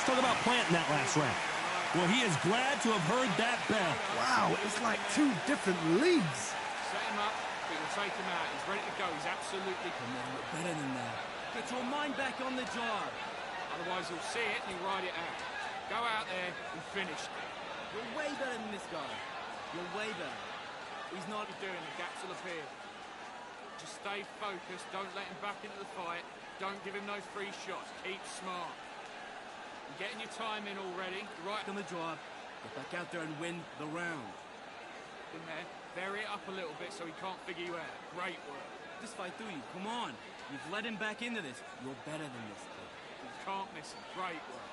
Let's talk about planting that last round. Well, he is glad to have heard that bell. Wow, it's like two different leagues. Set him up, but you'll take him out. He's ready to go. He's absolutely... Come on, we're better than that. Get your mind back on the job. Otherwise, he'll see it and he'll ride it out. Go out there and finish it. You're way better than this guy. You're way better. He's not doing the gaps will appear. Just stay focused. Don't let him back into the fight. Don't give him no free shots. Keep smart. You're getting your time in already. Right on the job. Get back out there and win the round. in there. Vary it up a little bit so he can't figure you out. Great work. This fight through you. Come on. You've led him back into this. You're better than this kid. You can't miss him. Great work.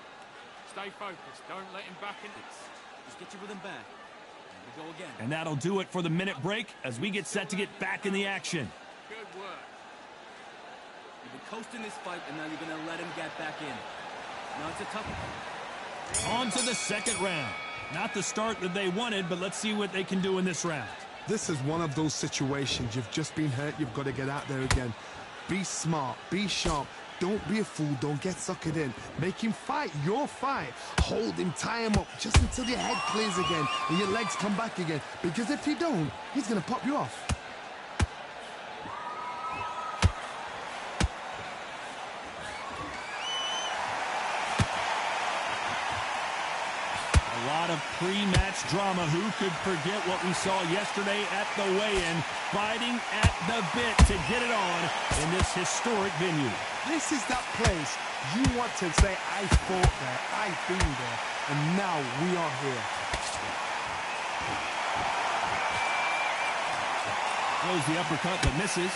Stay focused. Don't let him back in this. Just get your rhythm back. And we go again. And that'll do it for the minute break as we get set to get back in the action. Good work. You've been coasting this fight, and now you're going to let him get back in. Now it's a tough one. On to the second round. Not the start that they wanted, but let's see what they can do in this round. This is one of those situations. You've just been hurt. You've got to get out there again. Be smart. Be sharp. Don't be a fool. Don't get suckered in. Make him fight your fight. Hold him, tie him up just until your head clears again and your legs come back again. Because if you don't, he's going to pop you off. A lot of pre-match drama. Who could forget what we saw yesterday at the weigh-in, fighting at the bit to get it on in this historic venue. This is that place you want to say, I fought there, I've been there, and now we are here. Throws the uppercut but misses.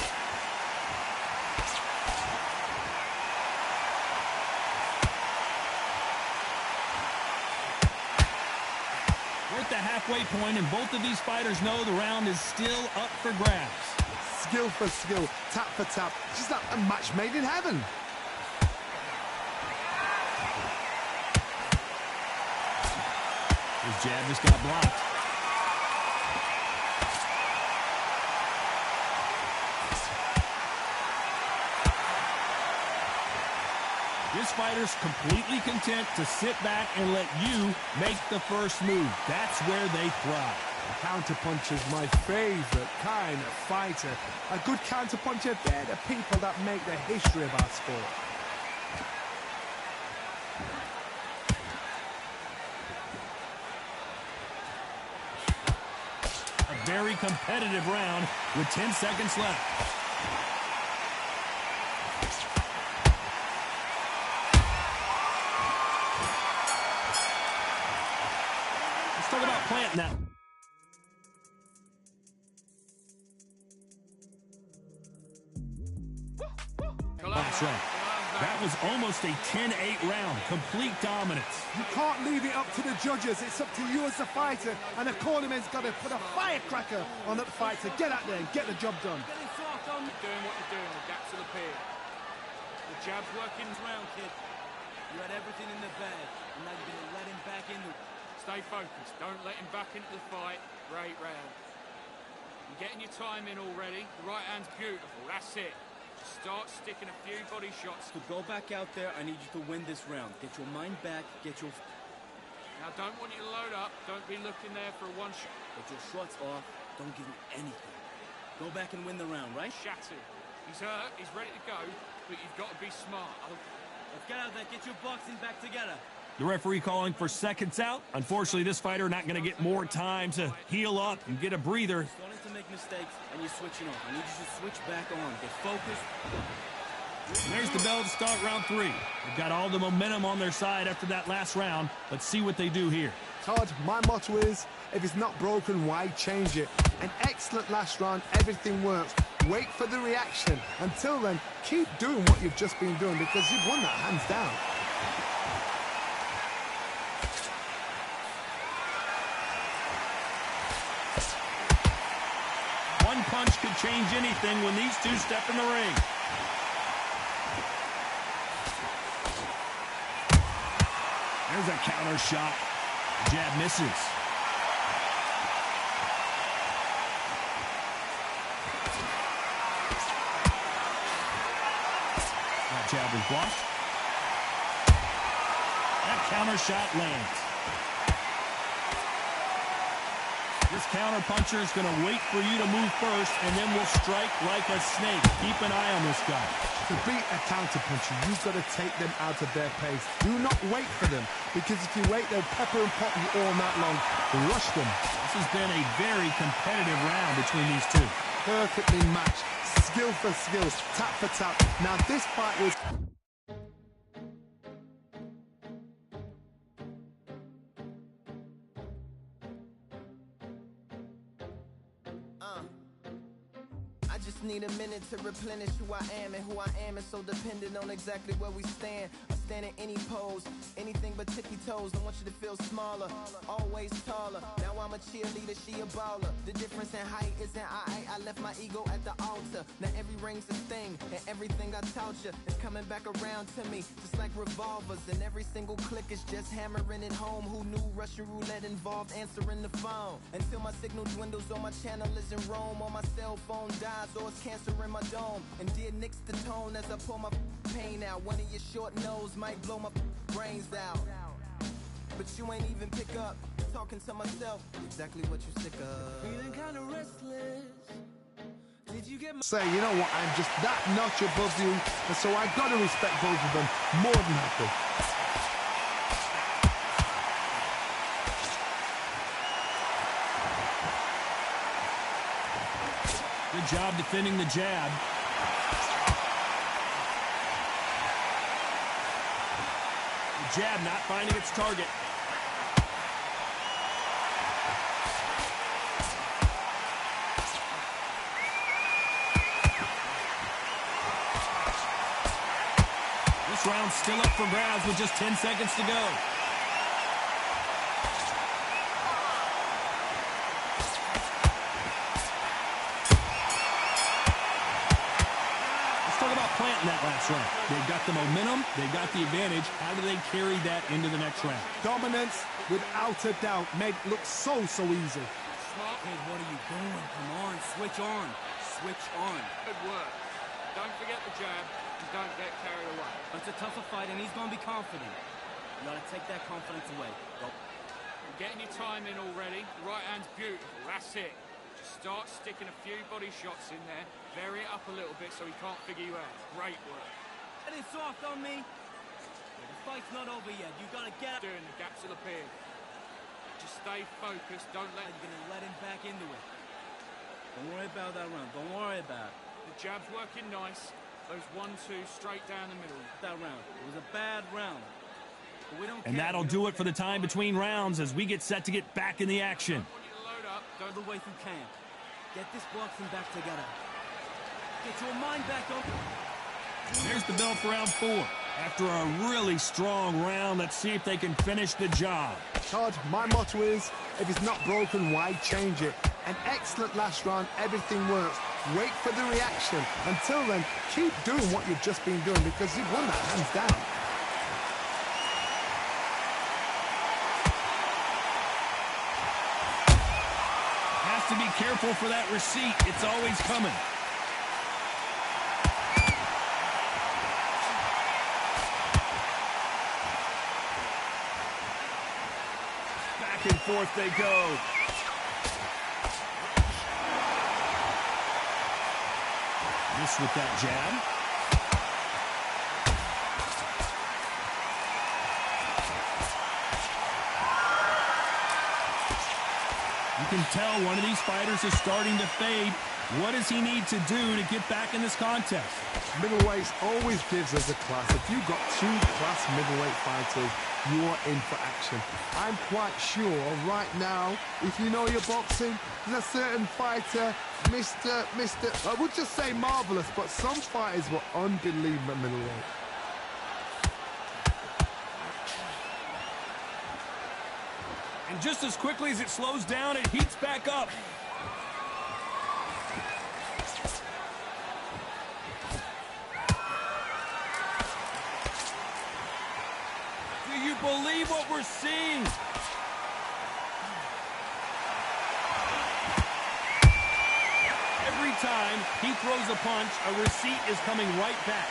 We're at the halfway point, and both of these fighters know the round is still up for grabs. Skill for skill, tap for tap, just like a match made in heaven. His jab just got blocked. This fighter's completely content to sit back and let you make the first move. That's where they thrive. Counterpuncher's my favorite kind of fighter. A good counterpuncher, they're the people that make the history of our sport. A very competitive round with 10 seconds left. Let's talk about planting that. Last round. That was almost a 10-8 round. Complete dominance. You can't leave it up to the judges. It's up to you as the fighter, and the cornerman's got to put a firecracker on that fight to get out there and get the job done. Doing what you're doing, the gaps will appear. The jab's working. Round, kid. You had everything in the bag, and now you're going to let him back in. Stay focused. Don't let him back into the fight. Great round. You're getting your time in already. The right hand's beautiful. That's it. Just start sticking a few body shots. To go back out there, I need you to win this round. Get your mind back. Get your... Now, don't want you to load up. Don't be looking there for a one shot. Get your shots off. Don't give him anything. Go back and win the round, right? Shattered. He's hurt. He's ready to go. But you've got to be smart. Let's get out there. Get your boxing back together. The referee calling for seconds out. Unfortunately, this fighter not going to get more time to heal up and get a breather. You're starting to make mistakes, and you're switching off. I need you to switch back on. Get focused. And there's the bell to start round 3. They've got all the momentum on their side after that last round. Let's see what they do here. Todd, my motto is, if it's not broken, why change it? An excellent last round. Everything works. Wait for the reaction. Until then, keep doing what you've just been doing because you've won that hands down. One punch could change anything when these two step in the ring. There's a counter shot. Jab misses. That jab was blocked. That counter shot lands. This counter-puncher is going to wait for you to move first, and then will strike like a snake. Keep an eye on this guy. To beat a counter-puncher, you've got to take them out of their pace. Do not wait for them, because if you wait, they'll pepper and pop you all night long. Rush them. This has been a very competitive round between these two. Perfectly matched. Skill for skill. Tap for tap. Now, this fight was... I just need a minute to replenish who I am, and who I am is so dependent on exactly where we stand. I stand in any pose, anything but tippy toes. Don't want you to feel smaller, always taller. Now I'm a cheerleader, she a baller. The difference in height isn't I left my ego at the altar. Now every ring's a thing, and everything I taught you is coming back around to me, just like revolvers. And every single click is just hammering it home. Who knew Russian roulette involved answering the phone? Until my signal dwindles or my channel is in Rome, or my cell phone dies, or it's cancer in my dome. And dear nicks the tone as I pull my pain out. One of your short nose might blow my brains out, but you ain't even pick up. Talking to myself, exactly what you sick of. Feeling kind of restless. Did you get my... Say, you know what, I'm just that notch above you, and so I gotta respect both of them more than happy. Good job defending the jab. The jab not finding its target. This round's still up for grabs with just 10 seconds to go. Planting that last round. They've got the momentum, they've got the advantage. How do they carry that into the next round? Dominance, without a doubt, made it look so easy. Smart. Hey, what are you doing? Come on, switch on. Switch on. Good work. Don't forget the jab, and don't get carried away. It's a tougher fight, and he's going to be confident. You got to take that confidence away. Go. You're getting your time in already. Right hand's beautiful. That's it. Just start sticking a few body shots in there. Vary it up a little bit so he can't figure you out. Great work. That is soft on me. The fight's not over yet. You got to get up. Doing the gaps will appear. Just stay focused. Don't let... You're going to let him back into it. Don't worry about that round. Don't worry about it. The jab's working nice. Those 1-2 straight down the middle. That round. It was a bad round. But we don't and care. That'll do it for the time between rounds as we get set to get back in the action. I want you to load up. Go the way you can. Get this boxing back together. Get your mind back on. There's the bell for round 4. After a really strong round, let's see if they can finish the job. Todd, my motto is, if it's not broken, why change it? An excellent last round, everything works. Wait for the reaction. Until then, keep doing what you've just been doing, because you've won that hands down. Has to be careful for that receipt. It's always coming. Back and forth they go. This with that jab. You can tell one of these fighters is starting to fade. What does he need to do to get back in this contest? Middleweights always gives us a class. If you've got 2 class middleweight fighters, you're in for action. I'm quite sure right now, if you know your boxing, there's a certain fighter, I would just say marvelous, but some fighters were unbelievable middleweight. And just as quickly as it slows down, it heats back up. Do you believe what we're seeing? Every time he throws a punch, a receipt is coming right back.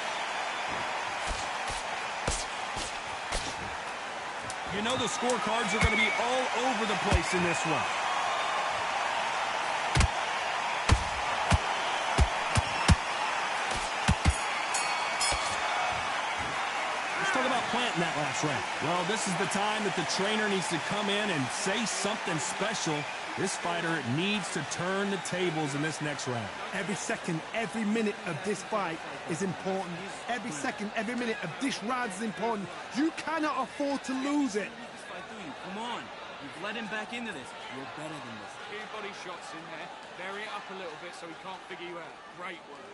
You know the scorecards are going to be all over the place in this one. Let's talk about planting that last round. Well, this is the time that the trainer needs to come in and say something special. This fighter needs to turn the tables in this next round. Every second, every minute of this fight is important. Every second, every minute of this round is important. You cannot afford to lose it. This fight, do you? Come on. You've let him back into this. You're better than this. Few body shots in there. Vary it up a little bit so he can't figure you out. Great work.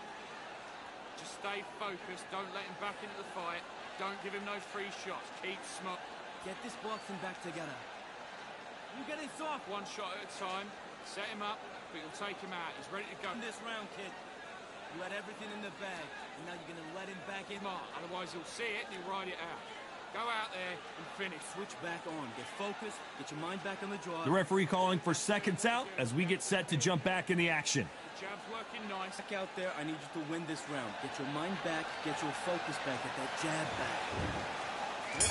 Just stay focused. Don't let him back into the fight. Don't give him no free shots. Keep smart. Get this boxing back together. You get it soft. One shot at a time. Set him up, but you'll take him out. He's ready to go. In this round, kid. You had everything in the bag, and now you're going to let him back in. Smart. Otherwise, he'll see it and he'll ride it out. Go out there and finish. Switch back on. Get focused. Get your mind back on the draw. The referee calling for seconds out as we get set to jump back in the action. The jab's working nice. Back out there. I need you to win this round. Get your mind back. Get your focus back. Get that jab back.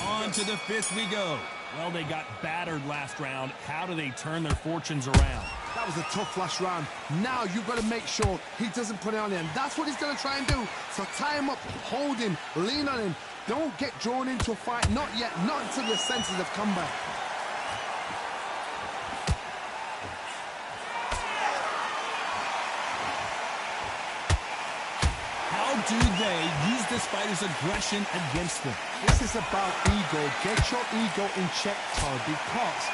On to the fifth we go. Well, they got battered last round. How do they turn their fortunes around? That was a tough last round. Now you've got to make sure he doesn't put it on him. That's what he's going to try and do. So tie him up, hold him, lean on him. Don't get drawn into a fight. Not yet. Not until your senses have come back. How do they use this fighter's aggression against them? This is about ego. Get your ego in check, Todd, because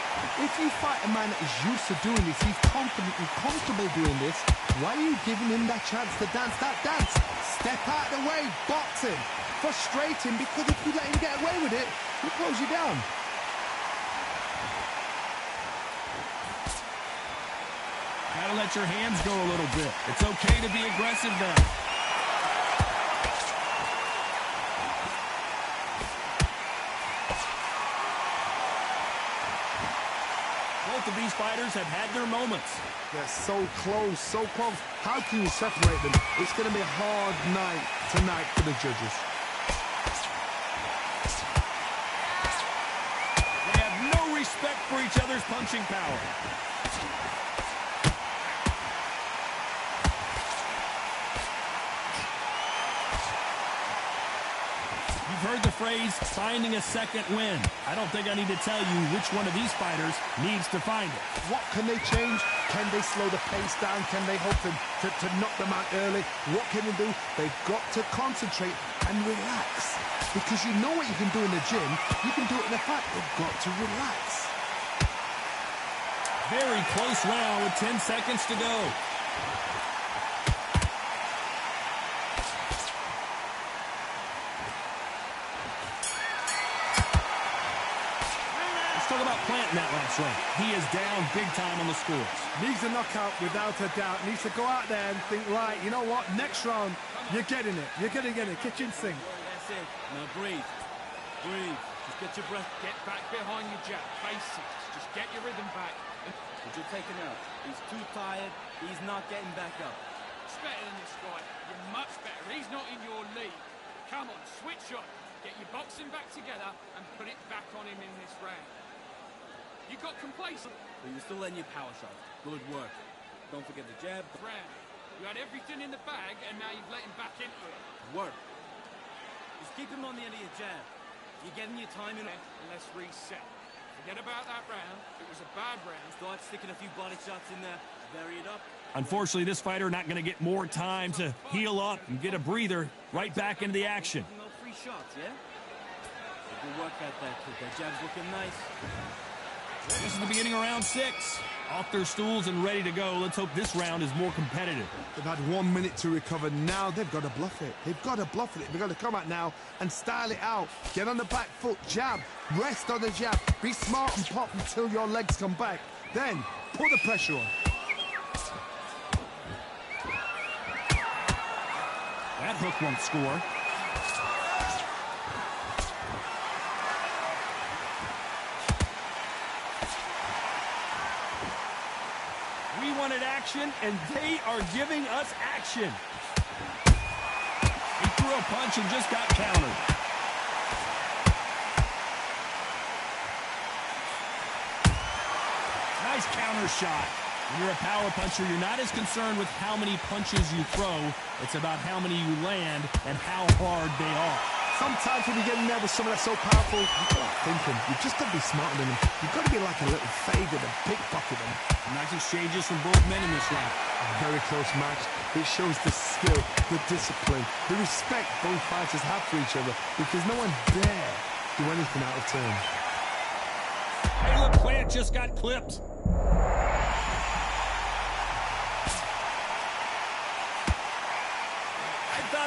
if you fight a man that is used to doing this, he's confident and comfortable doing this, why are you giving him that chance to dance that dance? Step out the way, box him, frustrate him, because if you let him get away with it, he'll close you down. Gotta let your hands go a little bit. It's okay to be aggressive then. Both of these fighters have had their moments. They're so close, so close. How can you separate them? It's going to be a hard night tonight for the judges. They have no respect for each other's punching power. You've heard the phrase, finding a second win. I don't think I need to tell you which one of these fighters needs to find it. What can they change? Can they slow the pace down? Can they hope to knock them out early? What can they do? They've got to concentrate and relax. Because you know what you can do in the gym. You can do it in the fight. They've got to relax. Very close round with 10 seconds to go. Talk about planting that last round. He is down big time on the scores. Needs a knockout without a doubt. Needs to go out there and think, right, you know what? Next round, you're getting it. You're going to get it. Kitchen sink. That's it. Now breathe. Breathe. Just get your breath. Get back behind your jab. Basics. Just get your rhythm back. But you're taking out. He's too tired. He's not getting back up. It's better than this guy. You're much better. He's not in your league. Come on, switch up. Get your boxing back together and put it back on him in this round. You got complacent. But you're still letting your power shots. Good work. Don't forget the jab. Round. You had everything in the bag, and now you've let him back into it. Work. Just keep him on the end of your jab. You're getting your time in. And let's reset. Forget about that round. It was a bad round. Start sticking a few body shots in there. Vary it up. Unfortunately, this fighter not going to get more time to heal up and get a breather. Right back into the action. No free shots, yeah? Good work at that, kid. That jab's looking nice. This is the beginning of round 6. Off their stools and ready to go. Let's hope this round is more competitive. They've had 1 minute to recover. Now they've got to bluff it. They've got to bluff it. They've got to come out now and style it out. Get on the back foot, jab, rest on the jab. Be smart and pop until your legs come back. Then put the pressure on. That hook won't score. We wanted action, and they are giving us action. He threw a punch and just got countered. Nice counter shot. When you're a power puncher, you're not as concerned with how many punches you throw. It's about how many you land and how hard they are. Sometimes when you get in there with someone that's so powerful, you've got to think him. You've just got to be smarter than him. You've got to be like a little Fager to pickpocket him. Nice exchanges from both men in this round. Very close match. It shows the skill, the discipline, the respect both fighters have for each other, because no one dare do anything out of turn. Hey, look, Plant just got clipped.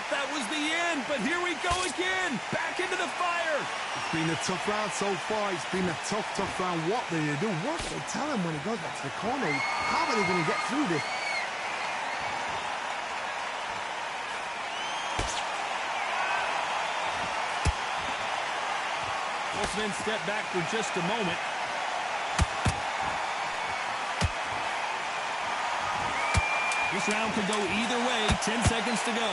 That was the end, but here we go again. Back into the fire. It's been a tough round so far. It's been a tough round. What do they do? What do they tell him when he goes back to the corner? How are they going to get through this? Both men step back for just a moment. This round could go either way. 10 seconds to go.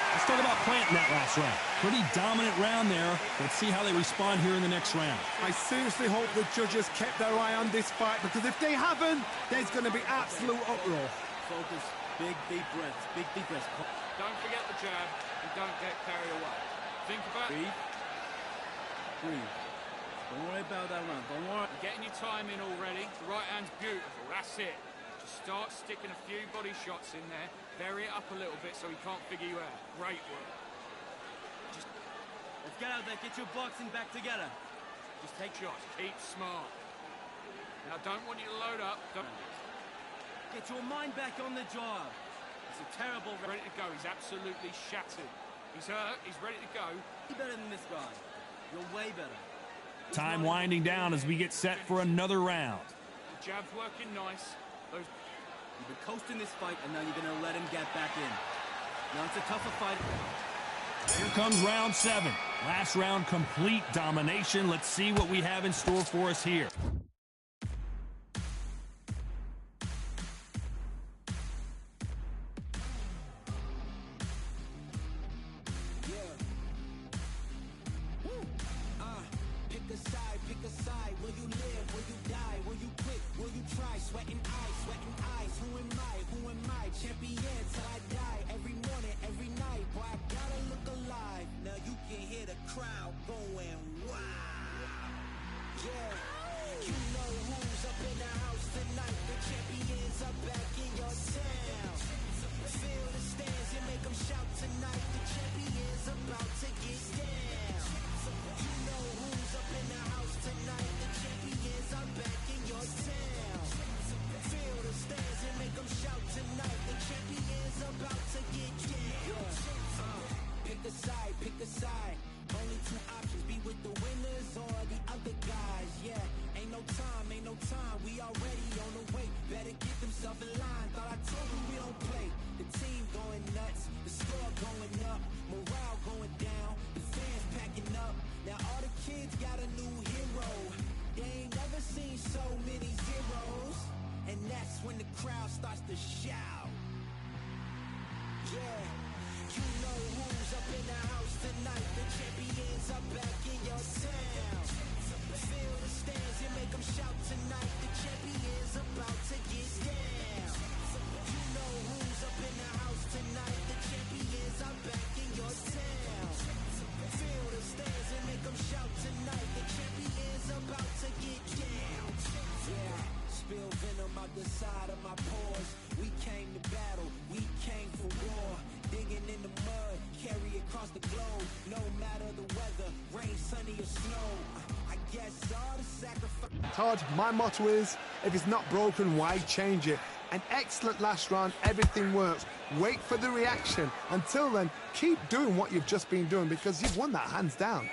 Let's talk about Plant in that last round. Pretty dominant round there. Let's see how they respond here in the next round. I seriously hope the judges kept their eye on this fight, because if they haven't, there's going to be absolute uproar. Focus. Big, deep breaths. Big, deep breaths. Don't forget the jab and don't get carried away. Think about it. Breathe. Don't worry about that round. Don't worry. You're getting your time in already. The right hand's beautiful. That's it. Just start sticking a few body shots in there. Bury it up a little bit so he can't figure you out. Great work. Let's get out there. Get your boxing back together. Just take shots. Keep smart. Now, don't want you to load up. Get your mind back on the job. It's a terrible... Ready to go. He's absolutely shattered. He's hurt. He's ready to go. You're better than this guy. You're way better. Time winding down as we get set for another round. The jab's working nice. You've been coasting this fight, and now you're going to let him get back in. Now it's a tougher fight. Here comes round 7. Last round, complete domination. Let's see what we have in store for us here. Todd, my motto is, if it's not broken, why change it? An excellent last round, everything works. Wait for the reaction. Until then, keep doing what you've just been doing, because you've won that hands down.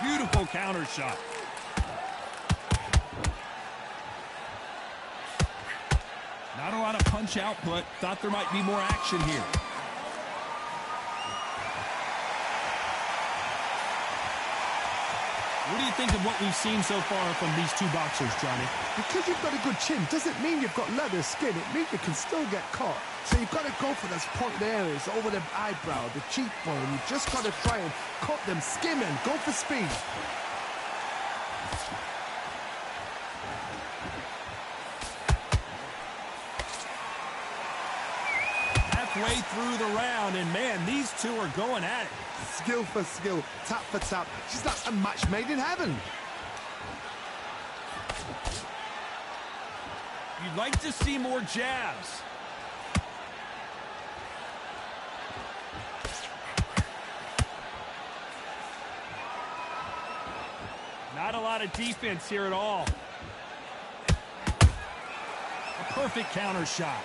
Beautiful counter shot. Not a lot of punch output. Thought there might be more action here. What do you think of what we've seen so far from these two boxers, Johnny? Because you've got a good chin doesn't mean you've got leather skin. It means you can still get caught. So you've got to go for those pointed areas over the eyebrow, the cheekbone. You've just got to try and cut them, skim them, go for speed. Halfway through the round, and man, these two are going at it. Skill for skill, tap for tap. She's like a match made in heaven. You'd like to see more jabs. Not a lot of defense here at all. A perfect counter shot.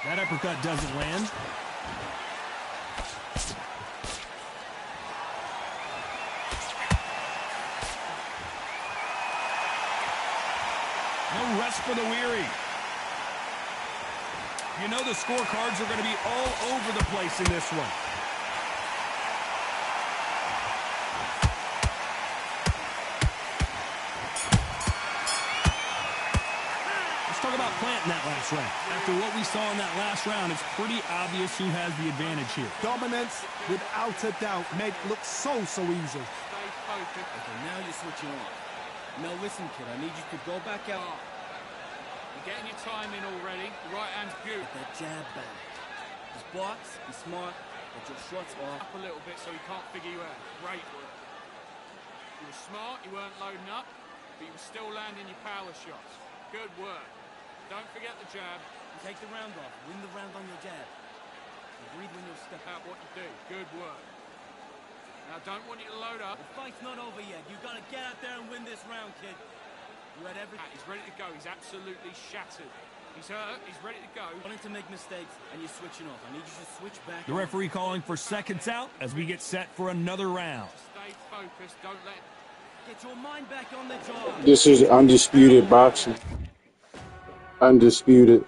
That uppercut doesn't land. No rest for the weary. You know the scorecards are going to be all over the place in this one. Talk about planting that last round. After what we saw in that last round, it's pretty obvious who has the advantage here. Dominance, without a doubt, made it look so easy. Stay focused. Okay, now you're switching on. Now listen, kid, I need you to go back out. You're getting your time in already. The right hand's beautiful. Get that jab back. Just box, be smart, get your shots off. Up a little bit so he can't figure you out. Great work. You were smart, you weren't loading up, but you were still landing your power shots. Good work. Don't forget the jab. Take the round off. Win the round on your jab. You breathe when you step Out what you do. Good work. Now, don't want you to load up. The fight's not over yet. You gotta get out there and win this round, kid. You had everything. He's ready to go. He's absolutely shattered. He's hurt. He's ready to go. Wanting to make mistakes, and you're switching off. I need you to switch back. The referee calling for seconds out as we get set for another round. Stay focused. Don't let... Get your mind back on the job. This is Undisputed Boxing. Undisputed.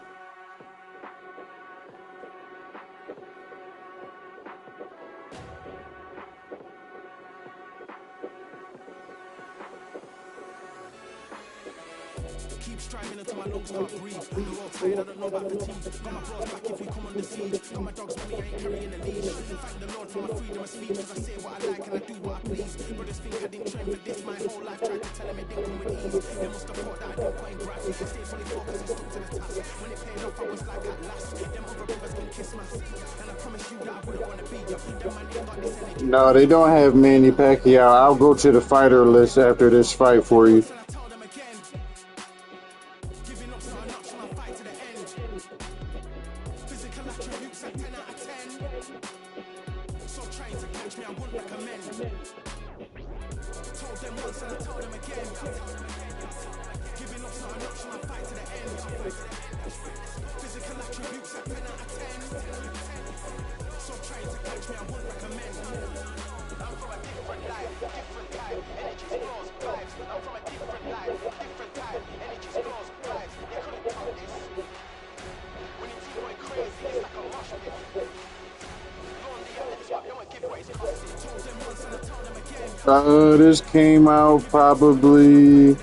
Keep striving until my lungs can't breathe. The world tired, I don't know about fatigue. Got my bros back if we come on the siege. Got my dogs with me, I ain't carrying the leash. Thank the Lord for my freedom of speech. Cause I say what I like and I do what I please. Brothers think I didn't train for this my whole life. Tried to tell them it didn't come with ease. They must have thought that I didn't put in grass. Stay fully focused and stuck to the task. When it paid off, I was like at last. Them other brothers can kiss my seat. And I promise you that I wouldn't want to be you. Them man, they got this energy. No, they don't have Manny Pacquiao. I'll go to the fighter list after this fight for you. This came out probably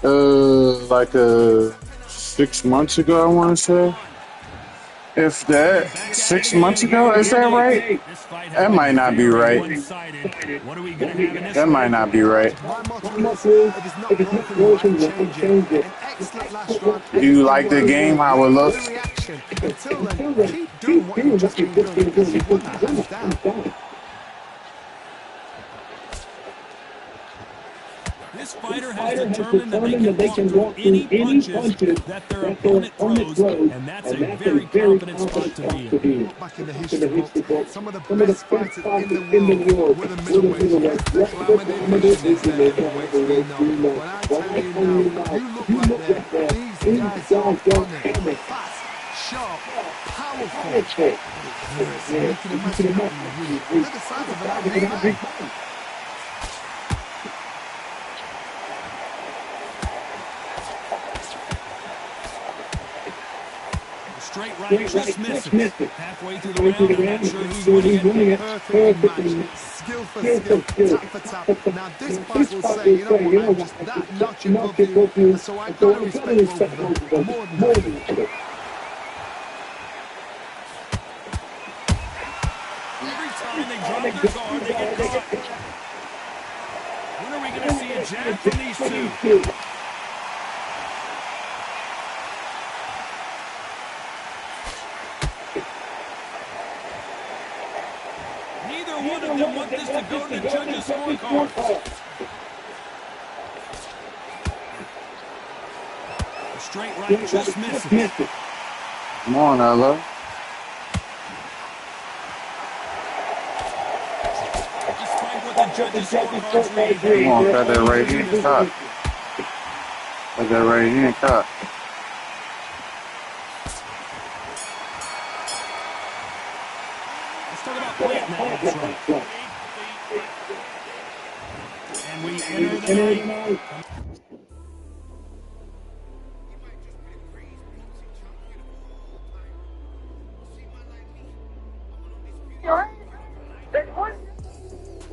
like 6 months ago, I want to say. If that, 6 months ago, is that right? That might not be right. That might not be right. Do you like the game, how it looks? This fighter has determined that they can walk through any punches that their opponent throws, and that's a very confident spot to be in. Back in the history books, some of the best fighters in the world were the middleweights. Laminated in their heavyweights, we know. But I tell you now, you look like that. These guys are on it. Fast, sharp, powerful. You can imagine that. Look at the size of an average man. Straight right right, just misses. Halfway through the round, I'm not sure who's winning it. Perfectly matched. Skill for skill, tap for tap. Now this fight will say, you know what, I'm just that notch above you, and so I gotta respect both of them more than that. Every time they drop their guard, they get caught. When are we going to see a jab from these two? Neither one of them want this to go to the judges' scorecards. A straight right just misses. Come on, Ella. Despite what the judges' scorecards read, Come on, cut that right hand cut. Cut that right hand cut. let's talk about planting that last right. And we enter the night.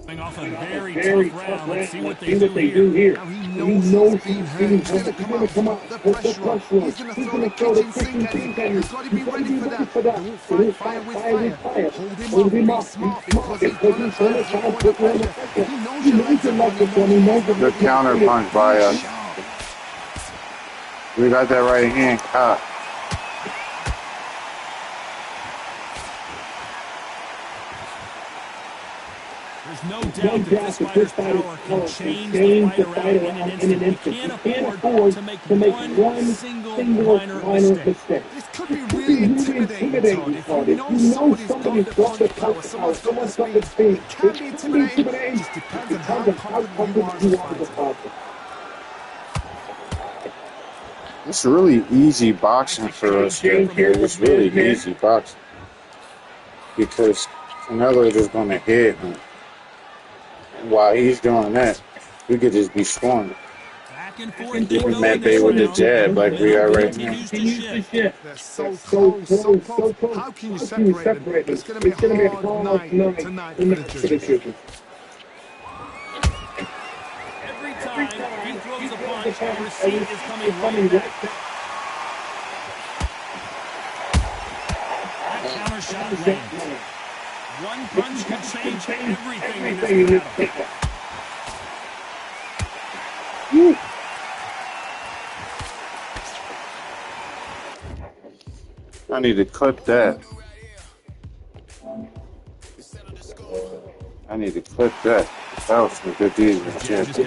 Coming off a very tough round, let's see what they do here. Now he knows he's being hurt. He's gonna come out, put the pressure on. He's gonna throw the kitchen sink at him. He's got to be ready for that. Don't fight fire with fire. Hold him up, be smart, because he's gonna try to put you under pressure. He knows your legs are going. He knows Good counter punch by us. We got that right hand cut. There's no doubt that this fighter's power can change the fight around in an instant. We can't afford to make one single minor mistake. This could be really intimidating, Todd. If you know somebody's got the punch power, someone's got the speed, it can be intimidating. It just depends on how confident you are as a fighter. It's really easy boxing for us here. It's really easy boxing. Because Canelo is going to hit him. And while he's doing that, we could just be scoring. Back and forth And keeping that bait with the jab like we are right now. They're so close, so close. How can you separate them? It's going to be a hard night tonight for the judges. Every time he throws a punch, the receipt is coming right back. That counter shot lands. One punch could change everything in this battle. I need to clip that. I need to clip that. That was some good defense.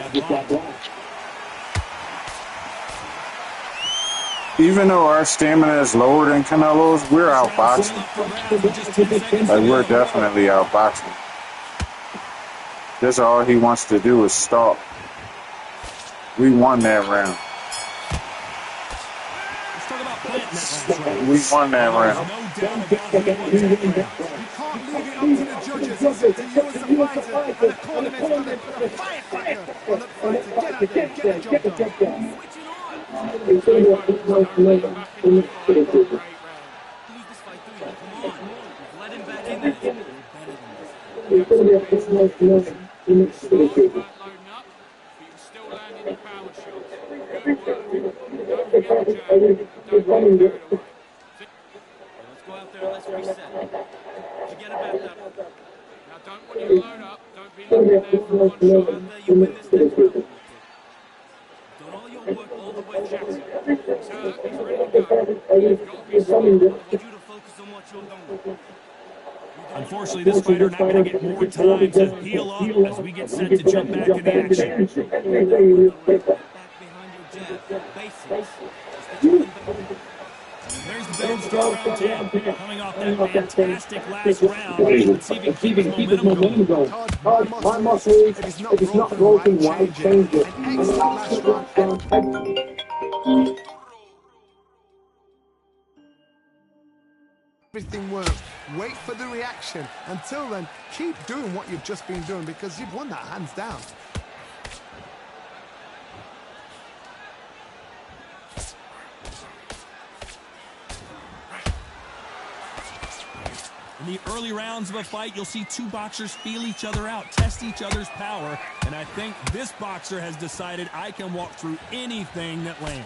Even though our stamina is lower than Canelo's, we're outboxing. Like, we're definitely outboxing. That's all he wants to do is stop. We won that round. We won that round. You can't leave it up to the judges. It's up to you as a fighter. And the cornerman's going to put a firecracker on the fight to get out there and get the job done. Lose this fight, do you? Come on. You've let him back in there. You're better than this. Loading up, but you're still landing your power shots. Good work. Don't forget the jab. Don't let him do it away. Let's go out there and let's reset. Forget about that. Now don't want you to load up. Don't be looking there for one shot. Out there, you win this next round. Done all your work all the way, Jackson. He's hurt. He's ready to go. You've got to be strong. I need you to focus on what you're doing. Unfortunately, this fighter not going to get more time to heal up as we get set to jump back into action. Back behind your jab. Basics. There's the bell start round 10. Coming off that fantastic last round. Let's see if he can keep his momentum going. My muscle is, if it's not broken, why change it? An excellent last round. Everything works. Wait for the reaction. Until then, keep doing what you've just been doing because you've won that hands down. the early rounds of a fight, you'll see two boxers feel each other out, test each other's power, and I think this boxer has decided I can walk through anything that lands.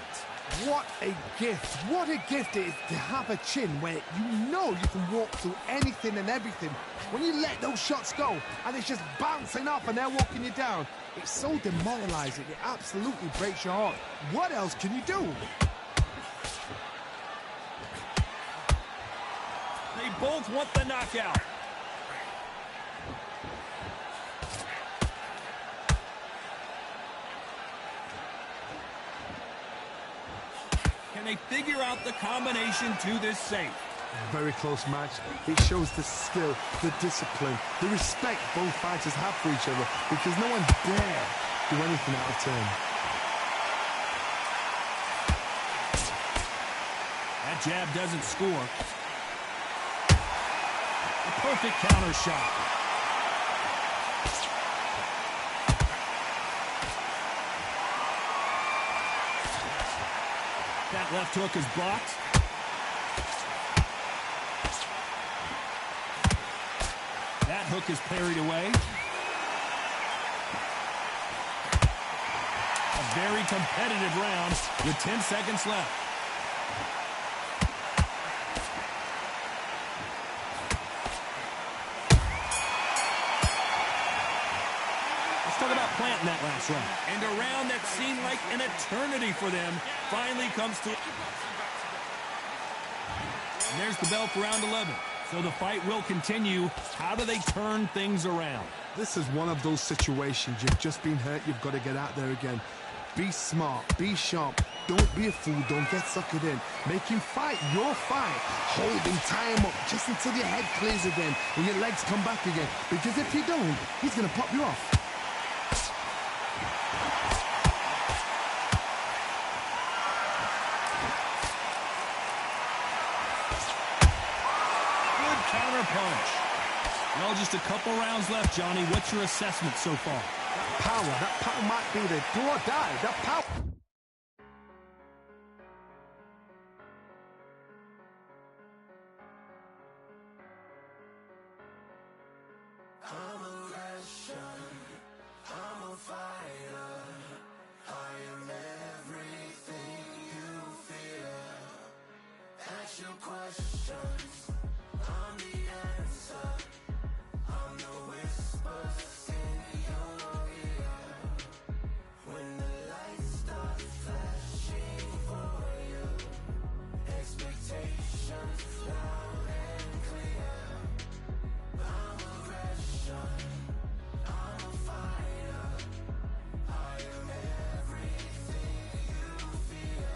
What a gift. What a gift it is to have a chin where you know you can walk through anything and everything. When you let those shots go and it's just bouncing off and they're walking you down, it's so demoralizing. It absolutely breaks your heart. What else can you do? They both want the knockout. Can they figure out the combination to this safe? Very close match. It shows the skill, the discipline, the respect both fighters have for each other, because no one dare do anything out of turn. That jab doesn't score. A perfect counter shot. That left hook is blocked. That hook is parried away. A very competitive round with 10 seconds left. Let's talk about planting that last round. And a round that seemed like an eternity for them finally comes to... And there's the bell for round 11. So the fight will continue. How do they turn things around? This is one of those situations. You've just been hurt. You've got to get out there again. Be smart. Be sharp. Don't be a fool. Don't get suckered in. Make him fight your fight. Hold him, tie him up just until your head clears again and your legs come back again. Because if you don't, he's going to pop you off. Punch. Well, just a couple rounds left, Johnny. What's your assessment so far? That power might be the do or die. That power. I'm aggression, I'm a fighter, I am everything you fear. Ask your questions, I'm the answer, I'm the whispers in your ear. When the lights start flashing for you, expectations loud and clear. I'm aggression, I'm a fighter, I am everything you fear.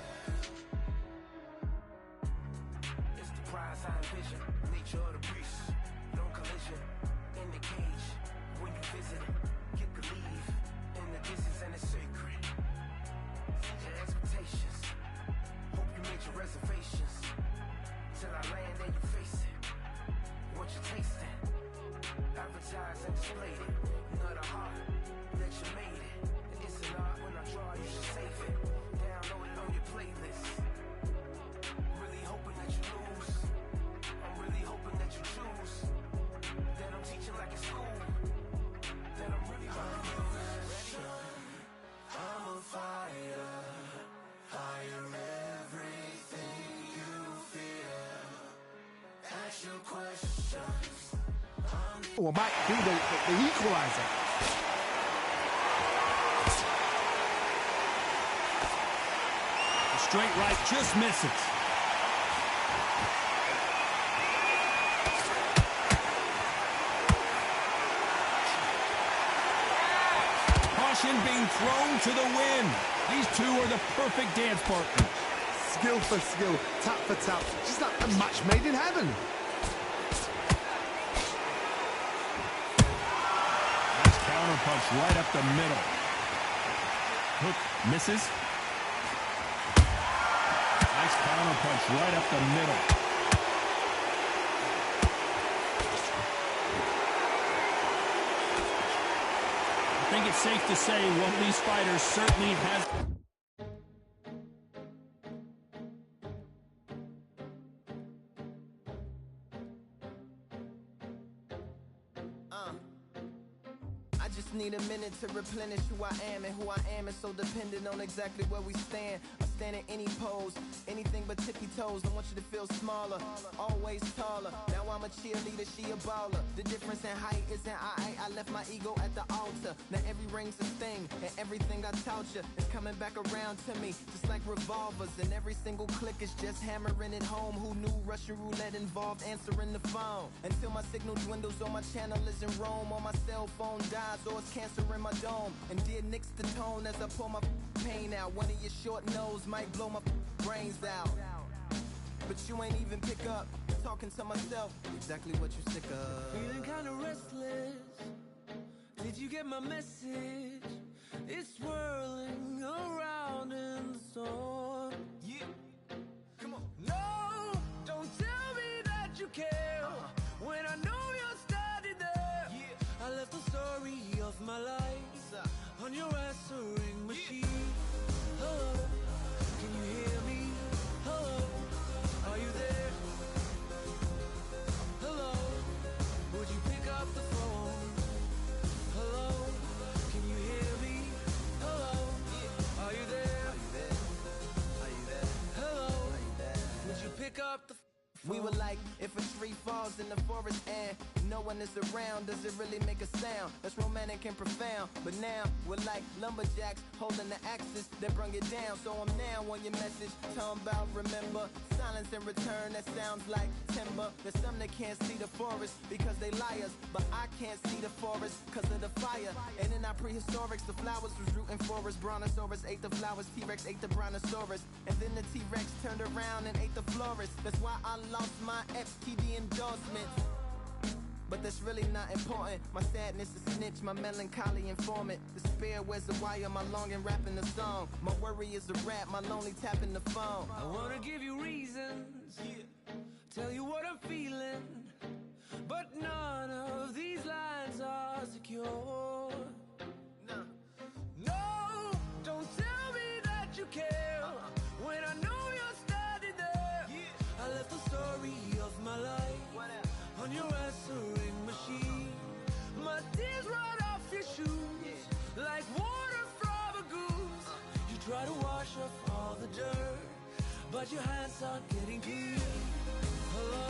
It's the prize I envision, nature of the beast, no collision, in the cage, when you visit, get the leave, in the distance and it's sacred. Set your expectations, hope you made your reservations, till I land and you face it, what you tasting. Advertise and displayed it. Not a heart that you made it. It's an art when I draw, you should save it. Download it on your playlist. Really hoping that you lose. I'm really hoping that you choose. That I'm teaching like in school. That I'm really I'm a fighter. I am everything you fear. Ask your questions. Or might be the equalizer. The straight right just misses. Caution being thrown to the wind. These two are the perfect dance partners. Skill for skill, tap for tap. Just like a match made in heaven. Counter punch right up the middle. Hook misses. Nice counter punch right up the middle. I think it's safe to say one of these fighters certainly has... just need a minute to replenish who I am, and who I am is so dependent on exactly where we stand. I stand in any pose, anything but tippy toes. Don't want you to feel smaller, always taller. Now I'm a cheerleader, she a baller. The difference in height isn't I left my ego at the altar. Now every ring's a thing, and everything I taught you is coming back around to me, just like revolvers. And every single click is just hammering it home. Who knew Russian roulette involved answering the phone? Until my signal dwindles or my channel is in Rome, or my cell phone dies, or it's cancer in my dome. And dear nicks the tone as I pour my pain out. One of your short nose might blow my brains out, but you ain't even pick up. Talking to myself, exactly what you sick of. Feeling kinda restless. Did you get my message? It's swirling around in the storm. Yeah, come on. No, don't tell me that you care when I know you're standing there. Yeah. I left the story of my life on your answering machine. Hello, can you hear me? Hello, are you there? Hello, would you pick up the phone? Hello, can you hear me? Hello, are you there? Are you there? Hello, Are you there? would you pick up the phone? We were like, if a tree falls in the forest and no one is around, does it really make a sound? That's romantic and profound. But now we're like lumberjacks holding the axes that bring it down. So I'm now on your message, talking about remember. Silence in return, that sounds like timber. There's some that can't see the forest because they liars, but I can't see the forest because of the fire. And in our prehistorics, the flowers was rooting for us. Brontosaurus ate the flowers, T-Rex ate the brontosaurus, and then the T-Rex turned around and ate the florist. That's why I lost my FTD endorsement, but that's really not important. My sadness is snitch, my melancholy informant. Despair wears the wire, my longing rapping the song. My worry is the rap, my lonely tapping the phone. I wanna give you reasons, tell you what I'm feeling, but none of these lines are secure. No, don't tell me that you care when I know you're standing there. I left the story of my life on your answering machine. My tears run off your shoes like water from a goose. You try to wash off all the dirt, but your hands aren't getting clean. Hello,